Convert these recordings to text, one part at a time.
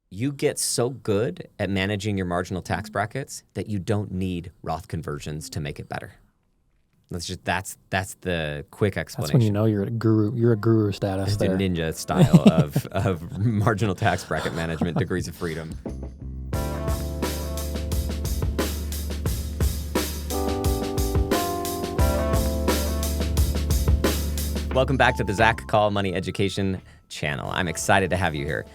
you get so good at managing your marginal tax brackets that you don't need Roth conversions to make it better. That's the quick explanation. That's when you know you're a guru. You're a guru status. It's there. a ninja style of marginal tax bracket management, degrees of freedom. Welcome back to the Zacc Call Money Education channel. I'm excited to have you here.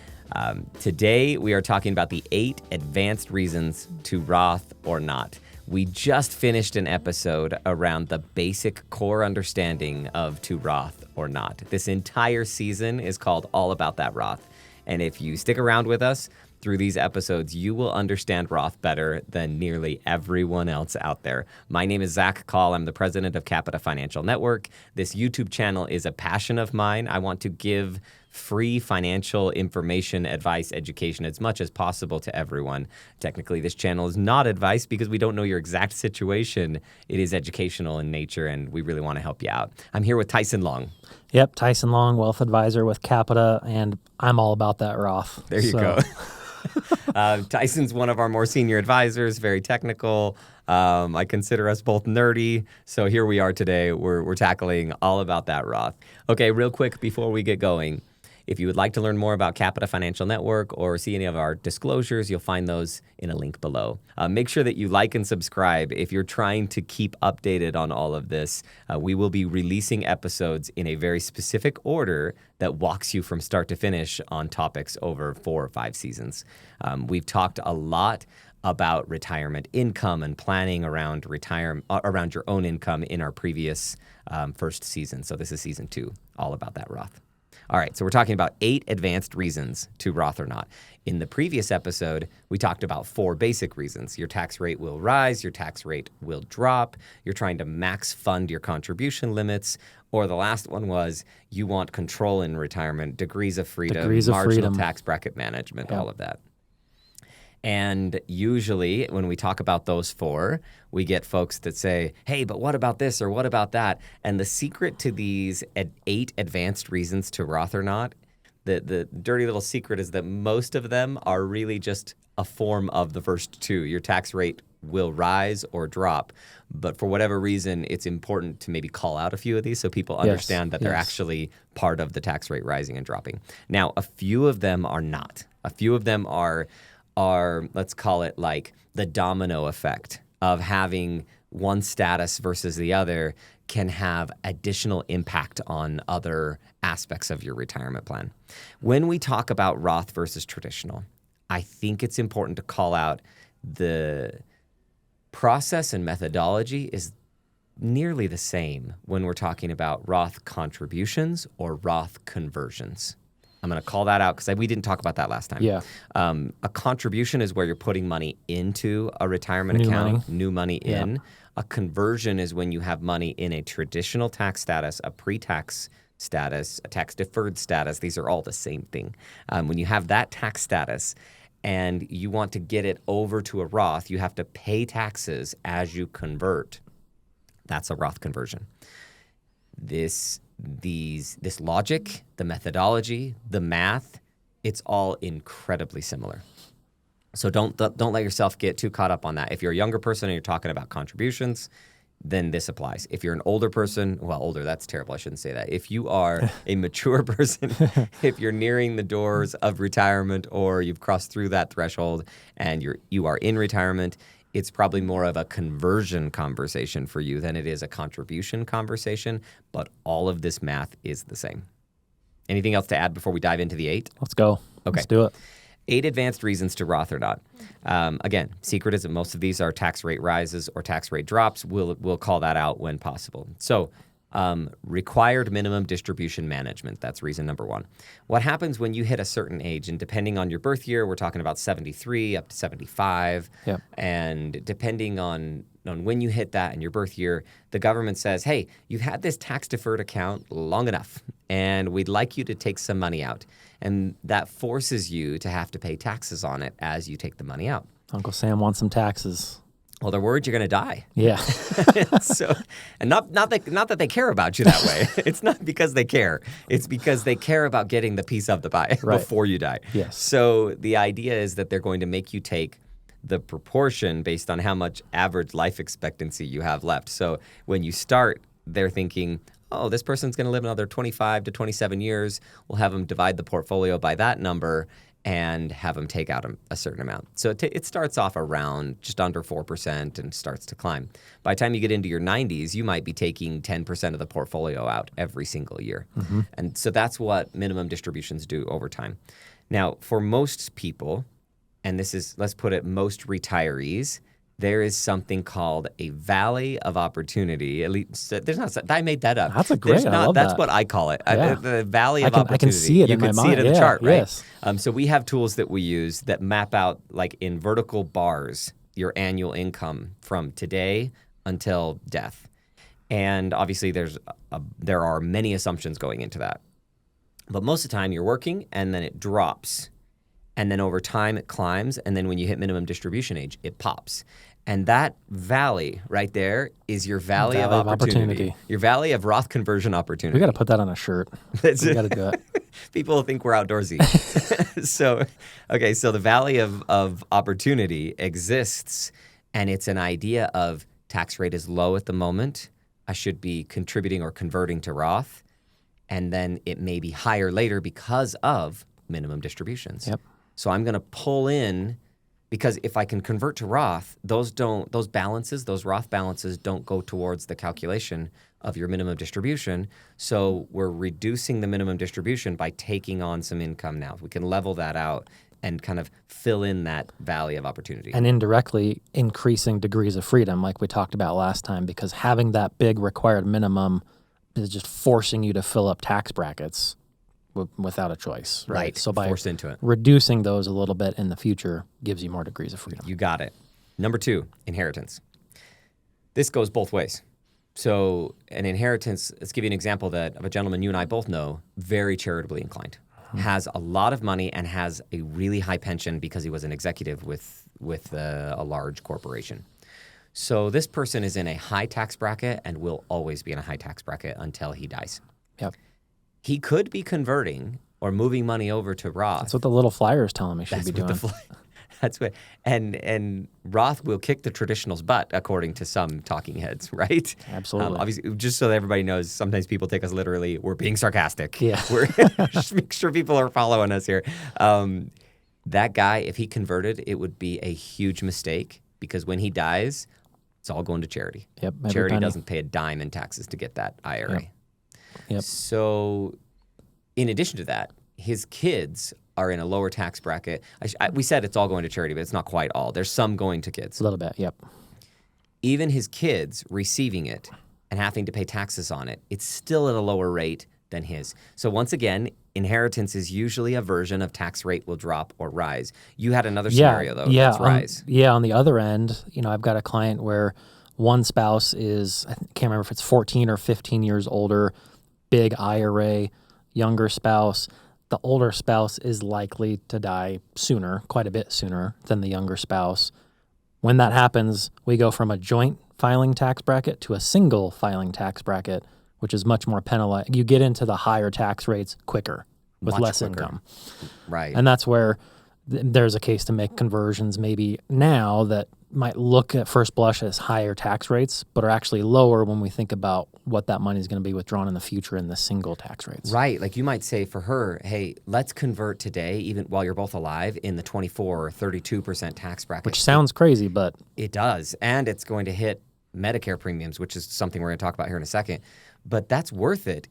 Today, we are talking about the 8 advanced reasons to Roth or not. We just finished an episode around the basic core understanding of to Roth or not. This entire season is called All About That Roth. And if you stick around with us through these episodes, you will understand Roth better than nearly everyone else out there. My name is Zacc Call. I'm the president of Capita Financial Network. This YouTube channel is a passion of mine. I want to give free financial information, advice, education as much as possible to everyone. Technically, this channel is not advice because we don't know your exact situation. It is educational in nature, and we really want to help you out. I'm here with Tyson Long. Yep, Tyson Long, wealth advisor with Capita, and I'm all about that Roth. There you go. Tyson's one of our more senior advisors, very technical. I consider us both nerdy. So here we are today. We're tackling all about that Roth. Okay, real quick before we get going, if you would like to learn more about Capita Financial Network or see any of our disclosures, you'll find those in a link below. Make sure that you like and subscribe if you're trying to keep updated on all of this. We will be releasing episodes in a very specific order that walks you from start to finish on topics over 4 or 5 seasons. We've talked a lot about retirement income and planning around around your own income in our previous first season. So this is season 2, all about that Roth. All right, so we're talking about 8 advanced reasons to Roth or not. In the previous episode, we talked about 4 basic reasons. Your tax rate will rise, your tax rate will drop, you're trying to max fund your contribution limits, or the last one was you want control in retirement, degrees of freedom, marginal tax bracket management, all of that. And usually when we talk about those 4, we get folks that say, hey, but what about this or what about that? And the secret to these 8 advanced reasons to Roth or not, the dirty little secret is that most of them are really just a form of the first 2. Your tax rate will rise or drop. But for whatever reason, it's important to maybe call out a few of these so people understand that they're actually part of the tax rate rising and dropping. Now, a few of them are not. A few of them are, let's call it like the domino effect of having one status versus the other can have additional impact on other aspects of your retirement plan. When we talk about Roth versus traditional, I think it's important to call out the process and methodology is nearly the same when we're talking about Roth contributions or Roth conversions. I'm going to call that out because we didn't talk about that last time. Yeah. A contribution is where you're putting money into a retirement account, new money in. A conversion is when you have money in a traditional tax status, a pre-tax status, a tax-deferred status. These are all the same thing. When you have that tax status and you want to get it over to a Roth, you have to pay taxes as you convert. That's a Roth conversion. This logic, the methodology, the math, it's all incredibly similar. So don't let yourself get too caught up on that. If you're a younger person and you're talking about contributions, then this applies. If you're an older person, older, that's terrible. I shouldn't say that. If you are a mature person, if you're nearing the doors of retirement or you've crossed through that threshold and you are in retirement, it's probably more of a conversion conversation for you than it is a contribution conversation, but all of this math is the same. Anything else to add before we dive into the 8? Let's go. Okay. Let's do it. 8 advanced reasons to Roth or not. Again, secret is that most of these are tax rate rises or tax rate drops. We'll call that out when possible. So required minimum distribution management. That's reason number 1. What happens when you hit a certain age, and depending on your birth year, we're talking about 73 up to 75, and depending on when you hit that in your birth year, the government says, hey, you've had this tax-deferred account long enough, and we'd like you to take some money out. And that forces you to have to pay taxes on it as you take the money out. Uncle Sam wants some taxes. Well, they're worried you're going to die. Yeah. So, and not that they care about you that way. It's not because they care. It's because they care about getting the piece of the pie before you die. Yes. So the idea is that they're going to make you take the proportion based on how much average life expectancy you have left. So when you start, they're thinking, oh, this person's going to live another 25 to 27 years. We'll have them divide the portfolio by that number and have them take out a certain amount. So it starts off around just under 4% and starts to climb. By the time you get into your 90s, you might be taking 10% of the portfolio out every single year. Mm-hmm. And so that's what minimum distributions do over time. Now, for most people, and this is, let's put it, most retirees, there is something called a valley of opportunity. At least there's not. I made that up. That's a great. I love that's that. what I call it. Yeah. The valley of opportunity. I can see it you in can my see mind. it in the chart, right? Yes. So we have tools that we use that map out, like in vertical bars, your annual income from today until death. And obviously, there are many assumptions going into that. But most of the time, you're working, and then it drops. And then over time, it climbs. And then when you hit minimum distribution age, it pops. And that valley right there is your valley of opportunity. Your valley of Roth conversion opportunity. We got to put that on a shirt. We got to do it. People think we're outdoorsy. So the valley of opportunity exists, and it's an idea of tax rate is low at the moment. I should be contributing or converting to Roth, and then it may be higher later because of minimum distributions. Yep. So I'm going to pull in, because if I can convert to Roth, those Roth balances don't go towards the calculation of your minimum distribution. So we're reducing the minimum distribution by taking on some income now. We can level that out and kind of fill in that valley of opportunity. And indirectly increasing degrees of freedom, like we talked about last time, because having that big required minimum is just forcing you to fill up tax brackets without a choice, right? So by forced into it. Reducing those a little bit in the future gives you more degrees of freedom. You got it. Number 2, inheritance. This goes both ways. So an inheritance, let's give you an example of a gentleman you and I both know, very charitably inclined, has a lot of money and has a really high pension because he was an executive with a large corporation. So this person is in a high tax bracket and will always be in a high tax bracket until he dies. Yep. He could be converting or moving money over to Roth. That's what the little flyer is telling me should be doing. That's what, and Roth will kick the traditional's butt, according to some talking heads, right? Absolutely. Obviously, just so that everybody knows, sometimes people take us literally. We're being sarcastic. Yeah. We're just make sure people are following us here. That guy, if he converted, it would be a huge mistake because when he dies, it's all going to charity. Yep. Charity doesn't pay a dime in taxes to get that IRA. Yep. So, in addition to that, his kids are in a lower tax bracket. We said it's all going to charity, but it's not quite all. There's some going to kids. A little bit, yep. Even his kids receiving it and having to pay taxes on it, it's still at a lower rate than his. So once again, inheritance is usually a version of tax rate will drop or rise. You had another scenario, though, that's rise. On the other end, I've got a client where one spouse is, I can't remember if it's 14 or 15 years older, big IRA, younger spouse. The older spouse is likely to die sooner, quite a bit sooner than the younger spouse. When that happens, we go from a joint filing tax bracket to a single filing tax bracket, which is much more penalized. You get into the higher tax rates quicker with less income. Right. And that's where there's a case to make conversions maybe now that might look at first blush as higher tax rates, but are actually lower when we think about what that money is going to be withdrawn in the future in the single tax rates. Right. Like you might say for her, hey, let's convert today, even while you're both alive, in the 24 or 32% tax bracket. Which sounds crazy, but it does. And it's going to hit Medicare premiums, which is something we're going to talk about here in a second. But that's worth it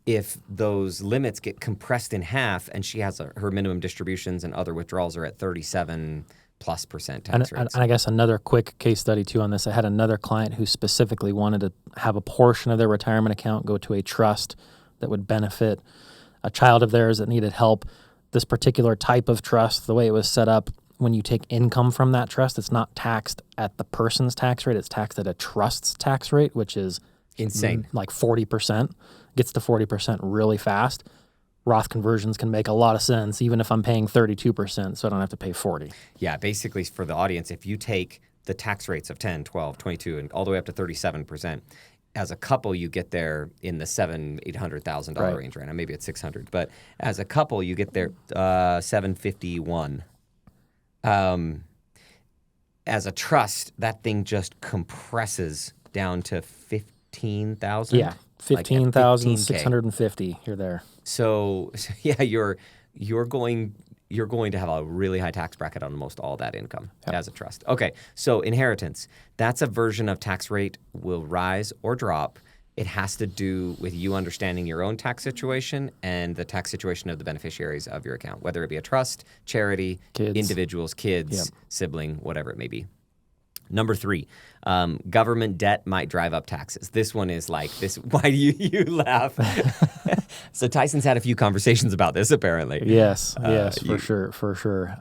if those limits get compressed in half and she has her minimum distributions and other withdrawals are at 37+% tax rates. And I guess another quick case study too on this, I had another client who specifically wanted to have a portion of their retirement account go to a trust that would benefit a child of theirs that needed help. This particular type of trust, the way it was set up, when you take income from that trust, it's not taxed at the person's tax rate, it's taxed at a trust's tax rate, which is insane. Like 40%. Gets to 40% really fast. Roth conversions can make a lot of sense, even if I'm paying 32%, so I don't have to pay 40. Yeah, basically for the audience, if you take the tax rates of 10, 12, 22, and all the way up to 37%. As a couple, you get there in the $800,000 range right now. Maybe it's 600, but as a couple, you get there 751. As a trust, that thing just compresses down to 15,000. Yeah, 15,650. You're there. So yeah, you're going to have a really high tax bracket on almost all that income as a trust. Okay, so inheritance. That's a version of tax rate will rise or drop. It has to do with you understanding your own tax situation and the tax situation of the beneficiaries of your account, whether it be a trust, charity, individuals, kids, sibling, whatever it may be. Number 3, government debt might drive up taxes. This one is like this. Why do you laugh? So Tyson's had a few conversations about this, apparently. Yes, for sure.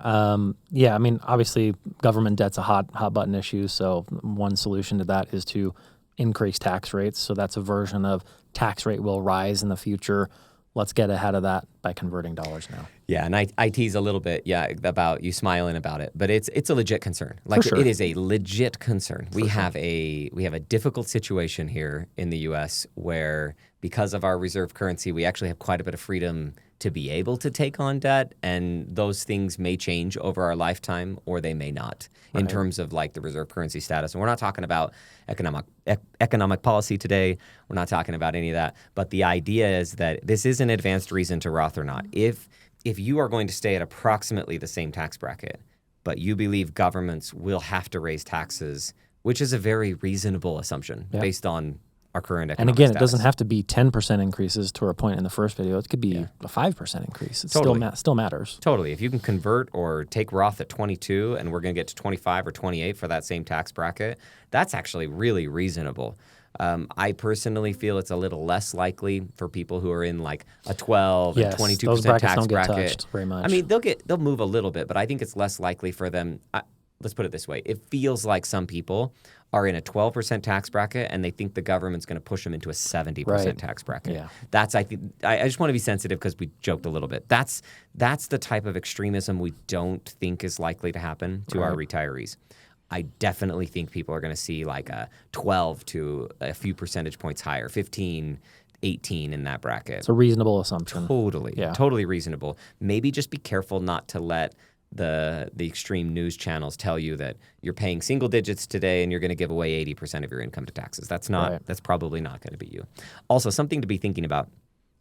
Yeah, I mean, obviously, government debt's a hot button issue. So one solution to that is to increase tax rates. So that's a version of tax rate will rise in the future. Let's get ahead of that by converting dollars now. Yeah, and I tease a little bit, about you smiling about it, but it's a legit concern. Like it is a legit concern. We have a difficult situation here in the U.S. where because of our reserve currency, we actually have quite a bit of freedom to be able to take on debt, and those things may change over our lifetime or they may not in terms of like the reserve currency status. And we're not talking about economic policy today. We're not talking about any of that. But the idea is that this is an advanced reason to Roth or not. If you are going to stay at approximately the same tax bracket, but you believe governments will have to raise taxes, which is a very reasonable assumption based on our current economic And again, status. it doesn't have to be 10% increases to our point in the first video. It could be a 5% increase. It still matters. Totally. If you can convert or take Roth at 22 and we're going to get to 25 or 28 for that same tax bracket, that's actually really reasonable. I personally feel it's a little less likely for people who are in like a 12 and 22% those brackets tax don't get bracket. touched very much. I mean, they'll move a little bit, but I think it's less likely for them. Let's put it this way. It feels like some people are in a 12% tax bracket and they think the government's going to push them into a 70% tax bracket. Yeah. That's I just want to be sensitive because we joked a little bit. That's the type of extremism we don't think is likely to happen to our retirees. I definitely think people are going to see like a 12 to a few percentage points higher, 15, 18 in that bracket. It's a reasonable assumption. Totally reasonable. Maybe just be careful not to let the extreme news channels tell you that you're paying single digits today and you're going to give away 80% of your income to taxes. That's probably not going to be you. Also, something to be thinking about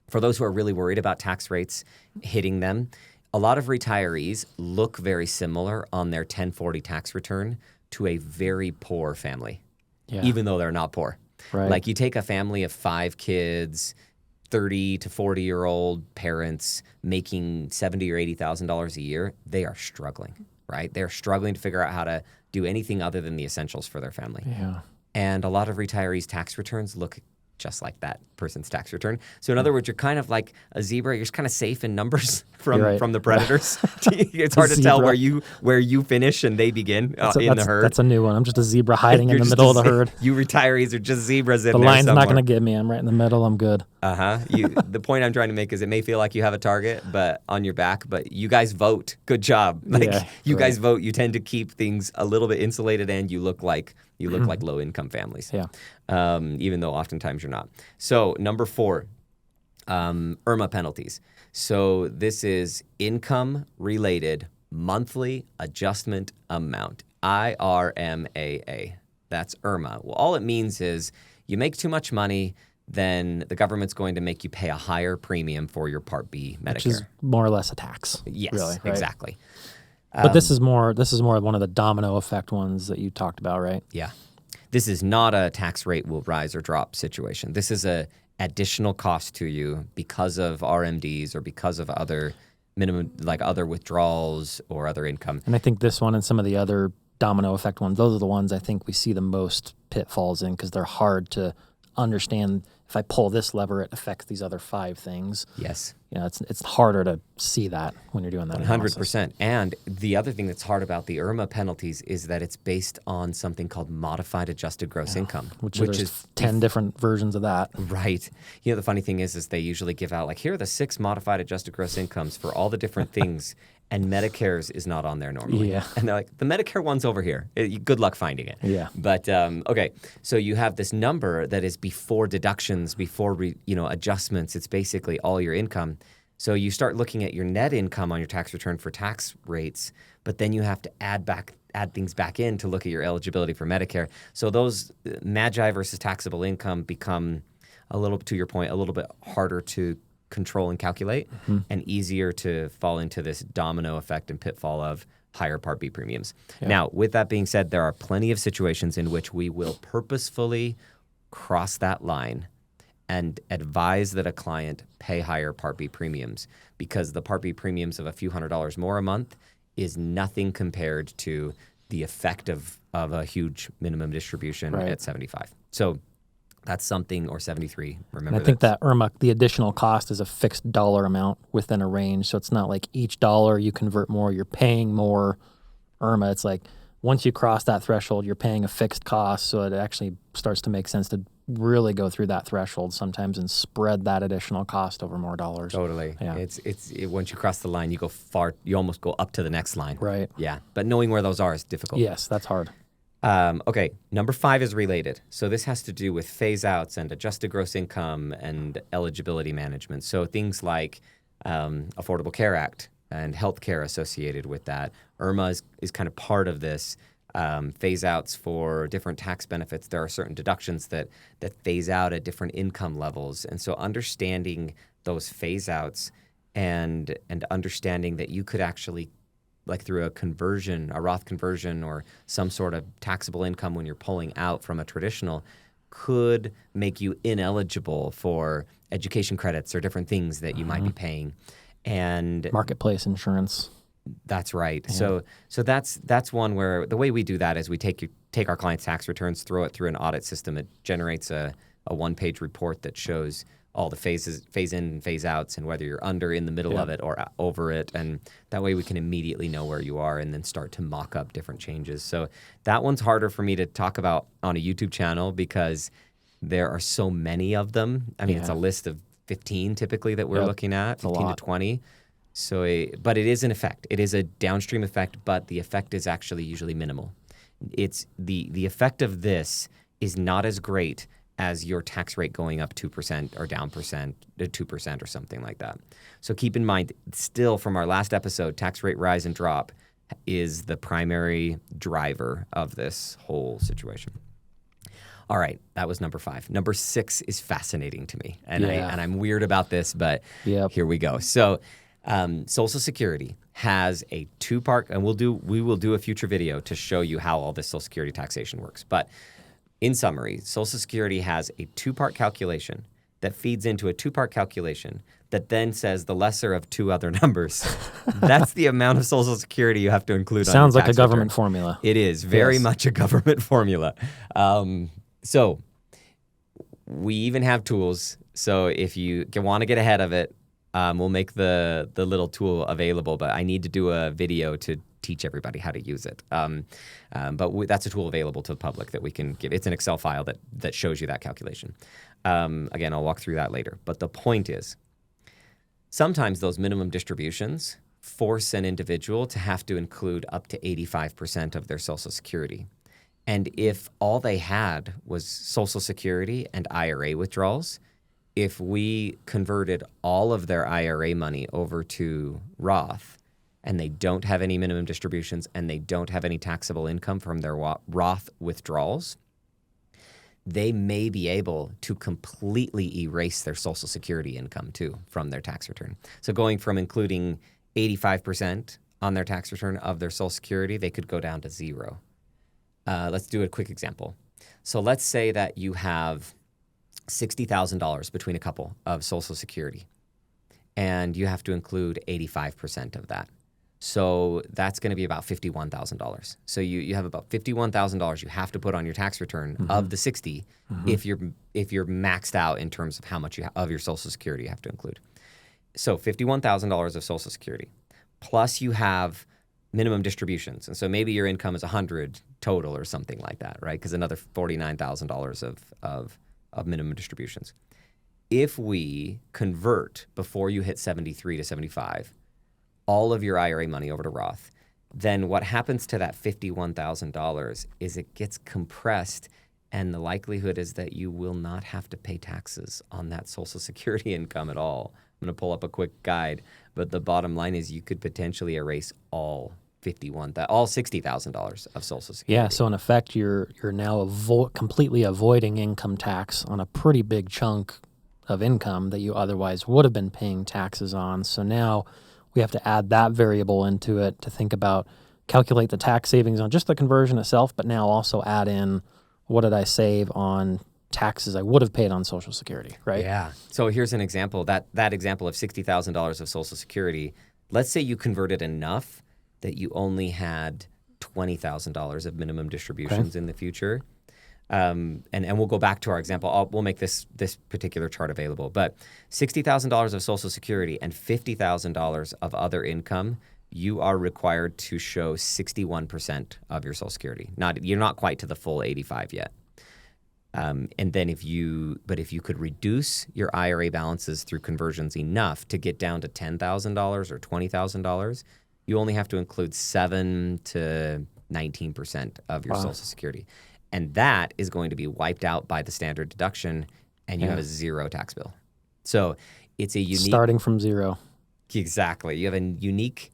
for those who are really worried about tax rates hitting them. A lot of retirees look very similar on their 1040 tax return to a very poor family, even though they're not poor. Like you take a family of 5 kids, 30 to 40-year-old parents making $70,000 or $80,000 a year, they are struggling, right? They're struggling to figure out how to do anything other than the essentials for their family. Yeah. And a lot of retirees' tax returns look just like that person's tax return. So in other words, you're kind of like a zebra. You're just kind of safe in numbers from the predators. It's hard to tell where you finish and they begin in the herd. That's a new one. I'm just a zebra hiding in the middle of the herd. You retirees are just zebras in the there line's somewhere. not going to get me. I'm right in the middle. I'm good. The point I'm trying to make is it may feel like you have a target but on your back, but you guys vote. Good job. Guys vote. You tend to keep things a little bit insulated and you look like low-income families. Yeah. Even though oftentimes you're not. So number 4, IRMAA penalties. So this is income-related monthly adjustment amount, IRMAA. That's IRMAA. Well, all it means is you make too much money, then the government's going to make you pay a higher premium for your Part B Medicare. Which is more or less a tax. Yes, really, right? Exactly. But this is more one of the domino effect ones that you talked about, right? Yeah. This is not a tax rate will rise or drop situation. This is a additional cost to you because of RMDs or because of other minimum, like other withdrawals or other income. And I think this one and some of the other domino effect ones, those are the ones I think we see the most pitfalls in because they're hard to understand. If I pull this lever, it affects these other 5 things. Yes. It's harder to see that when you're doing that 100%. And the other thing that's hard about the IRMAA penalties is that it's based on something called modified adjusted gross income. Which is 10 different versions of that. Right. The funny thing is they usually give out, like, here are the 6 modified adjusted gross incomes for all the different things. and Medicare's is not on there normally. Yeah. And they're like, the Medicare one's over here. Good luck finding it. Yeah. But okay, so you have this number that is before deductions, before adjustments. It's basically all your income. So you start looking at your net income on your tax return for tax rates, but then you have to add things back in to look at your eligibility for Medicare. So those MAGI versus taxable income become to your point, a little bit harder to control and calculate, and easier to fall into this domino effect and pitfall of higher Part B premiums. Yeah. Now, with that being said, there are plenty of situations in which we will purposefully cross that line and advise that a client pay higher Part B premiums, because the Part B premiums of a few $100s more a month is nothing compared to the effect of a huge minimum distribution at 75. So that's something, or 73. Remember, and I think that IRMAA, the additional cost is a fixed dollar amount within a range. So it's not like each dollar you convert more, you're paying more IRMAA. It's like once you cross that threshold, you're paying a fixed cost. So it actually starts to make sense to really go through that threshold sometimes and spread that additional cost over more dollars. Totally. Yeah. It's once you cross the line, you almost go up to the next line. Right. Yeah. But knowing where those are is difficult. Yes, that's hard. Okay, number 5 is related. So this has to do with phase outs and adjusted gross income and eligibility management. So things like Affordable Care Act and health care associated with that. IRMAA is kind of part of this. Phase outs for different tax benefits. There are certain deductions that phase out at different income levels. And so understanding those phase outs and understanding that you could actually, like through a conversion, a Roth conversion or some sort of taxable income when you're pulling out from a traditional, could make you ineligible for education credits or different things that you might be paying. And marketplace insurance. That's right. Yeah. So that's one where the way we do that is we take our client's tax returns, throw it through an audit system. It generates a one-page report that shows all the phase in and phase outs and whether you're under, in the middle of it, or over it. And that way we can immediately know where you are and then start to mock up different changes. So that one's harder for me to talk about on a YouTube channel because there are so many of them. I mean, it's a list of 15 typically that we're looking at, 15 to 20. So, but it is an effect. It is a downstream effect, but the effect is actually usually minimal. It's the effect of this is not as great as your tax rate going up 2% or down 2% or something like that. So keep in mind, still from our last episode, tax rate rise and drop is the primary driver of this whole situation. All right, that was number 5. Number 6 is fascinating to me, and I'm weird about this, but here we go. So Social Security has a 2-part, and we will do a future video to show you how all this Social Security taxation works. But in summary, Social Security has a 2-part calculation that feeds into a 2-part calculation that then says the lesser of 2 other numbers. That's the amount of Social Security you have to include on your Sounds like tax a government return. formula. It is very much a government formula. So we even have tools. So if you want to get ahead of it, we'll make the little tool available, but I need to do a video to teach everybody how to use it. But that's a tool available to the public that we can give. It's an Excel file that shows you that calculation. Again, I'll walk through that later. But the point is, sometimes those minimum distributions force an individual to have to include up to 85% of their Social Security. And if all they had was Social Security and IRA withdrawals, if we converted all of their IRA money over to Roth, and they don't have any minimum distributions and they don't have any taxable income from their Roth withdrawals, they may be able to completely erase their Social Security income too from their tax return. So going from including 85% on their tax return of their Social Security, they could go down to 0. Let's do a quick example. So let's say that you have $60,000 between a couple of Social Security, and you have to include 85% of that. So that's going to be about $51,000. So you have about $51,000 you have to put on your tax return of the 60 if you're maxed out in terms of how much of your Social Security you have to include. So $51,000 of Social Security, plus you have minimum distributions. And so maybe your income is 100 total or something like that, right? Because another $49,000 of minimum distributions. If we convert before you hit 73 to 75, all of your IRA money over to Roth, then what happens to that $51,000 is it gets compressed, and the likelihood is that you will not have to pay taxes on that Social Security income at all. I'm going to pull up a quick guide, but the bottom line is you could potentially erase all $60,000 of Social Security. Yeah, so in effect, you're now completely avoiding income tax on a pretty big chunk of income that you otherwise would have been paying taxes on. So now we have to add that variable into it to think about, calculate the tax savings on just the conversion itself, but now also add in, what did I save on taxes I would have paid on Social Security, right? Yeah. So here's an example. That example of $60,000 of Social Security, let's say you converted enough that you only had $20,000 of minimum distributions in the future. And we'll go back to our example. We'll make this particular chart available. But $60,000 of Social Security and $50,000 of other income, you are required to show 61% of your Social Security. You're not quite to the full 85 yet. And then if you could reduce your IRA balances through conversions enough to get down to $10,000 or $20,000, you only have to include 7 to 19% of your Social Security. And that is going to be wiped out by the standard deduction, and you have a zero tax bill. So it's a unique... Starting from zero. Exactly. You have a unique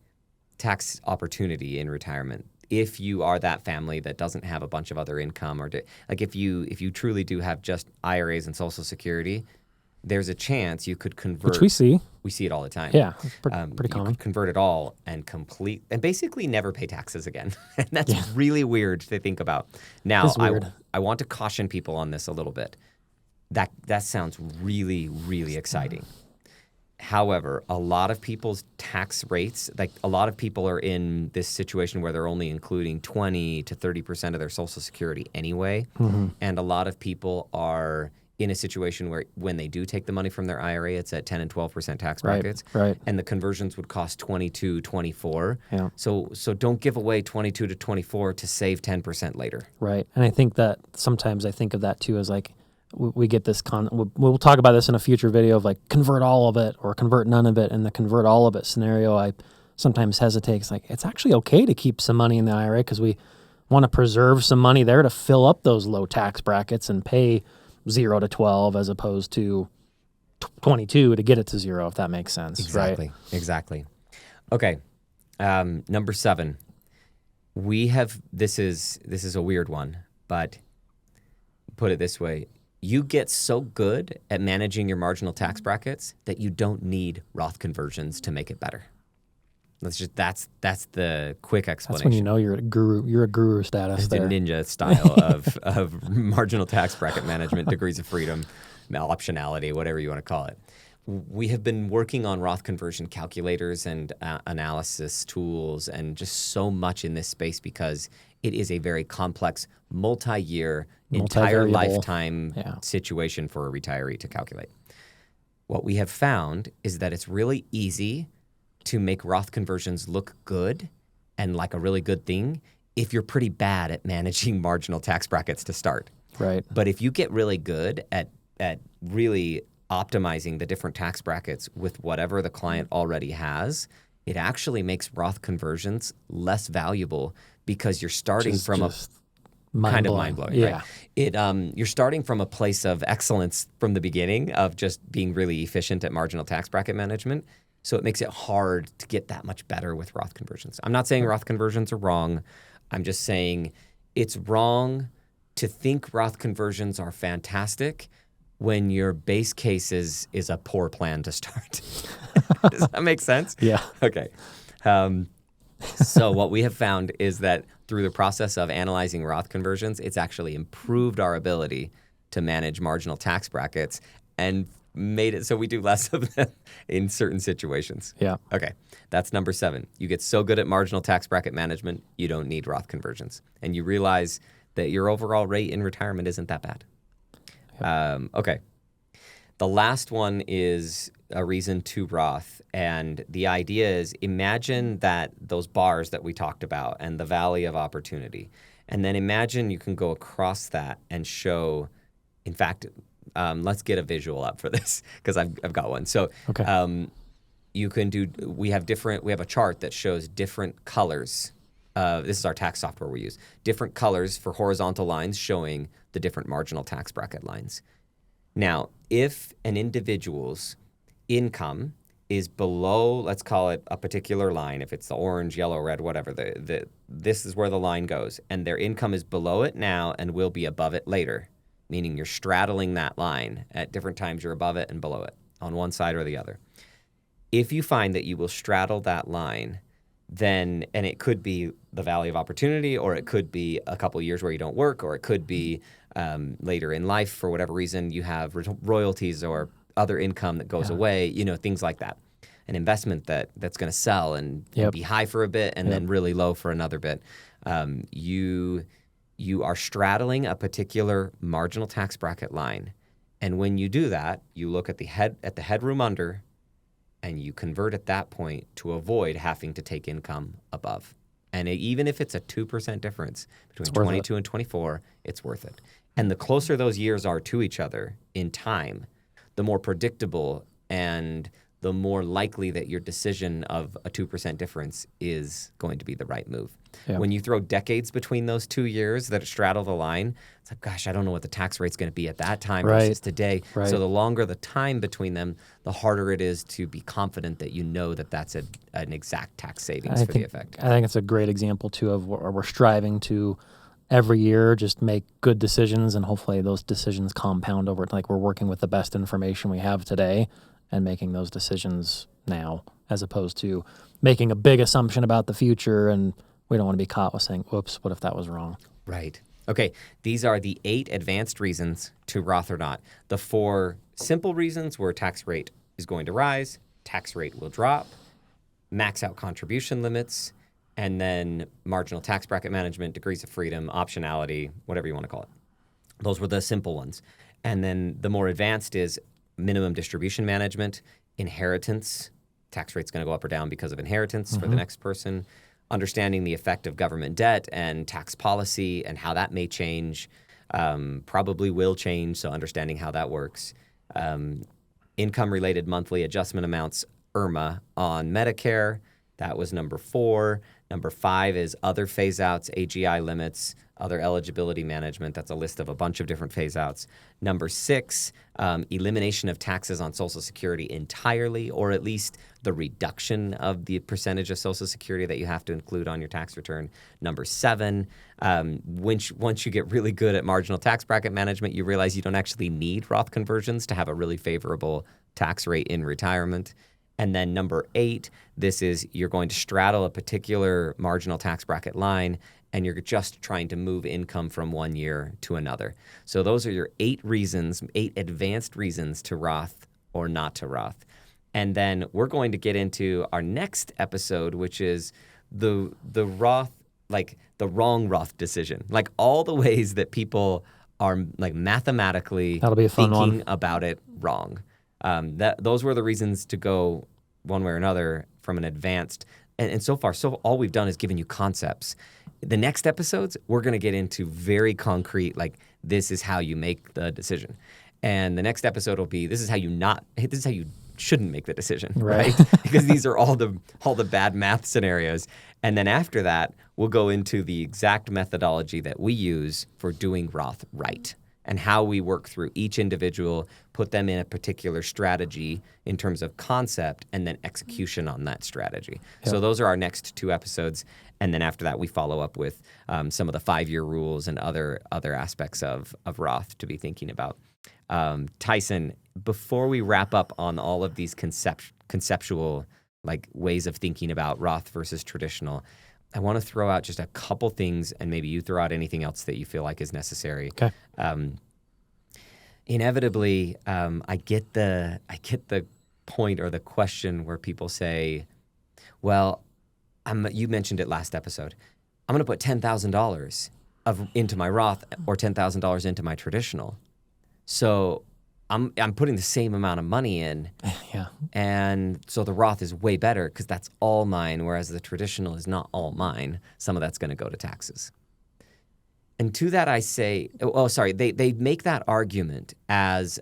tax opportunity in retirement if you are that family that doesn't have a bunch of other income, or if you truly do have just IRAs and Social Security, there's a chance you could convert. Which we see. We see it all the time. Yeah, pretty you common. could convert it all and basically never pay taxes again. And that's really weird to think about. Now, I want to caution people on this a little bit. That sounds really, really exciting. However, a lot of people's tax rates, like a lot of people are in this situation where they're only including 20 to 30% of their Social Security anyway. Mm-hmm. And a lot of people are in a situation where when they do take the money from their IRA, it's at 10 and 12% tax brackets. Right. And the conversions would cost 22, 24. Yeah. So don't give away 22 to 24 to save 10% later. Right. And I think that sometimes I think of that too as like, we get this we'll talk about this in a future video of like convert all of it or convert none of it. And the convert all of it scenario, I sometimes hesitate. It's like, it's actually okay to keep some money in the IRA because we want to preserve some money there to fill up those low tax brackets and pay 0 to 12 as opposed to 22 to get it to 0, if that makes sense. Exactly. Right? Exactly. Okay. Number 7, this is a weird one, but put it this way. You get so good at managing your marginal tax brackets that you don't need Roth conversions to make it better. That's the quick explanation. That's when you know you're a guru. You're a guru status. It's there. the ninja style of marginal tax bracket management, degrees of freedom, optionality, whatever you want to call it. We have been working on Roth conversion calculators and analysis tools and just so much in this space because it is a very complex, multi-year, entire lifetime situation for a retiree to calculate. What we have found is that it's really easy to make Roth conversions look good and like a really good thing if you're pretty bad at managing marginal tax brackets to start. Right. But if you get really good at really optimizing the different tax brackets with whatever the client already has, it actually makes Roth conversions less valuable because you're starting from a kind of mind-blowing. Yeah. Right? You're starting from a place of excellence from the beginning of just being really efficient at marginal tax bracket management. So it makes it hard to get that much better with Roth conversions. I'm not saying Roth conversions are wrong. I'm just saying it's wrong to think Roth conversions are fantastic when your base case is a poor plan to start. Does that make sense? Yeah. Okay. So what we have found is that through the process of analyzing Roth conversions, it's actually improved our ability to manage marginal tax brackets and made it so we do less of them in certain situations. Yeah. Okay. That's number 7. You get so good at marginal tax bracket management, you don't need Roth conversions. And you realize that your overall rate in retirement isn't that bad. Okay. The last one is a reason to Roth. And the idea is imagine that those bars that we talked about and the valley of opportunity. And then imagine you can go across that and show, in fact, let's get a visual up for this because I've got one. So You can do. We have a chart that shows different colors. This is our tax software we use. Different colors for horizontal lines showing the different marginal tax bracket lines. Now, if an individual's income is below, let's call it a particular line, if it's the orange, yellow, red, whatever, this is where the line goes, and their income is below it now and will be above it later, meaning you're straddling that line. At different times, you're above it and below it on one side or the other. If you find that you will straddle that line, then, and it could be the valley of opportunity, or it could be a couple of years where you don't work, or it could be later in life for whatever reason you have royalties or other income that goes away, things like that. An investment that's going to sell and be high for a bit and then really low for another bit. You are straddling a particular marginal tax bracket line. And when you do that, you look at the headroom under, and you convert at that point to avoid having to take income above. And even if it's a 2% difference between 22 and 24, it's worth it. And the closer those years are to each other in time, the more predictable and the more likely that your decision of a 2% difference is going to be the right move. Yeah. When you throw decades between those 2 years that straddle the line, it's like, gosh, I don't know what the tax rate's going to be at that time versus today. Right. So the longer the time between them, the harder it is to be confident that you know that that's an exact tax savings for the effect. I think it's a great example, too, of where we're striving to every year just make good decisions, and hopefully those decisions compound over. Like we're working with the best information we have today and making those decisions now, as opposed to making a big assumption about the future, and we don't want to be caught with saying, whoops, what if that was wrong? Right. Okay, these are the 8 advanced reasons to Roth or not. The 4 simple reasons where tax rate is going to rise, tax rate will drop, max out contribution limits, and then marginal tax bracket management, degrees of freedom, optionality, whatever you want to call it. Those were the simple ones. And then the more advanced is minimum distribution management, inheritance. Tax rate's going to go up or down because of inheritance for the next person. Understanding the effect of government debt and tax policy and how that may change, probably will change, so understanding how that works. Income-related monthly adjustment amounts, IRMAA on Medicare. That was number 4. Number 5 is other phase-outs, AGI limits, other eligibility management. That's a list of a bunch of different phase-outs. Number 6, elimination of taxes on Social Security entirely, or at least the reduction of the percentage of Social Security that you have to include on your tax return. Number 7, once you get really good at marginal tax bracket management, you realize you don't actually need Roth conversions to have a really favorable tax rate in retirement. And then number 8, this is you're going to straddle a particular marginal tax bracket line, and you're just trying to move income from one year to another. So those are your 8 reasons, 8 advanced reasons to Roth or not to Roth. And then we're going to get into our next episode, which is the Roth, like the wrong Roth decision, like all the ways that people are like mathematically thinking about it wrong. Those were the reasons to go one way or another from an advanced. And so far, all we've done is given you concepts. The next episodes, we're going to get into very concrete, like this is how you make the decision. And the next episode will be this is how you shouldn't make the decision, right? Because these are all the bad math scenarios. And then after that, we'll go into the exact methodology that we use for doing Roth right, and how we work through each individual, put them in a particular strategy in terms of concept, and then execution on that strategy. Yep. So those are our next 2 episodes. And then after that, we follow up with some of the 5-year rules and other aspects of Roth to be thinking about. Tyson, before we wrap up on all of these conceptual like ways of thinking about Roth versus traditional, I want to throw out just a couple things, and maybe you throw out anything else that you feel like is necessary. Okay. Inevitably, I get the point or the question where people say, "Well, you mentioned it last episode. I'm going to put $10,000 into my Roth or $10,000 into my traditional, so I'm putting the same amount of money in, and so the Roth is way better because that's all mine, whereas the traditional is not all mine. Some of that's going to go to taxes." And to that I say, they make that argument as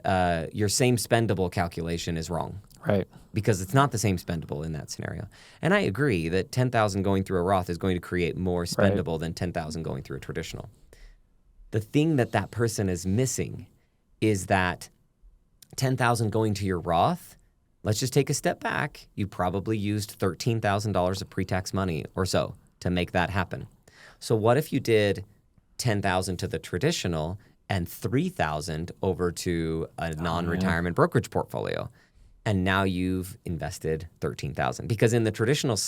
your same spendable calculation is wrong. Right. because it's not the same spendable in that scenario. And I agree that $10,000 going through a Roth is going to create more spendable than $10,000 going through a traditional. The thing that that person is missing is that $10,000 going to your Roth, let's just take a step back. You probably used $13,000 of pre-tax money or so to make that happen. So what if you did $10,000 to the traditional and $3,000 over to a non-retirement brokerage portfolio? And now you've invested $13,000 because in the traditional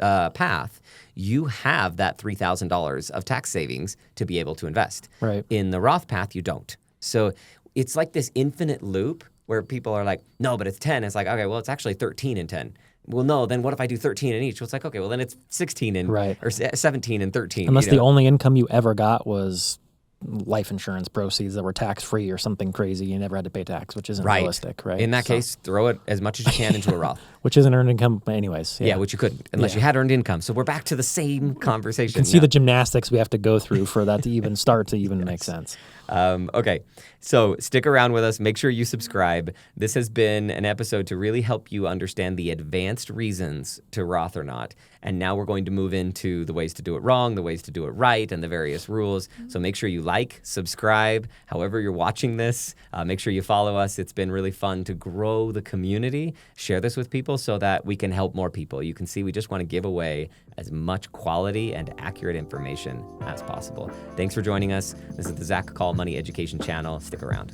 path, you have that $3,000 of tax savings to be able to invest. Right. In the Roth path, you don't. So it's like this infinite loop where people are like, no, but it's 10. It's like, okay, well, it's actually 13 and 10. Well, no, then what if I do 13 in each? Well, it's like, okay, well, then it's 16 and or 17 and 13. Unless the only income you ever got was life insurance proceeds that were tax-free or something crazy, you never had to pay tax, which isn't realistic, right? In that case, throw it as much as you can into a Roth. Which isn't earned income anyways. Yeah, which you couldn't unless you had earned income. So we're back to the same conversation. You can see the gymnastics we have to go through for that to even start to even make sense. Okay, so stick around with us. Make sure you subscribe. This has been an episode to really help you understand the advanced reasons to Roth or not. And now we're going to move into the ways to do it wrong, the ways to do it right, and the various rules. So make sure you like, subscribe, however you're watching this. Make sure you follow us. It's been really fun to grow the community. Share this with people so that we can help more people. You can see we just want to give away as much quality and accurate information as possible. Thanks for joining us. This is the Zacc Money Education channel. Stick around.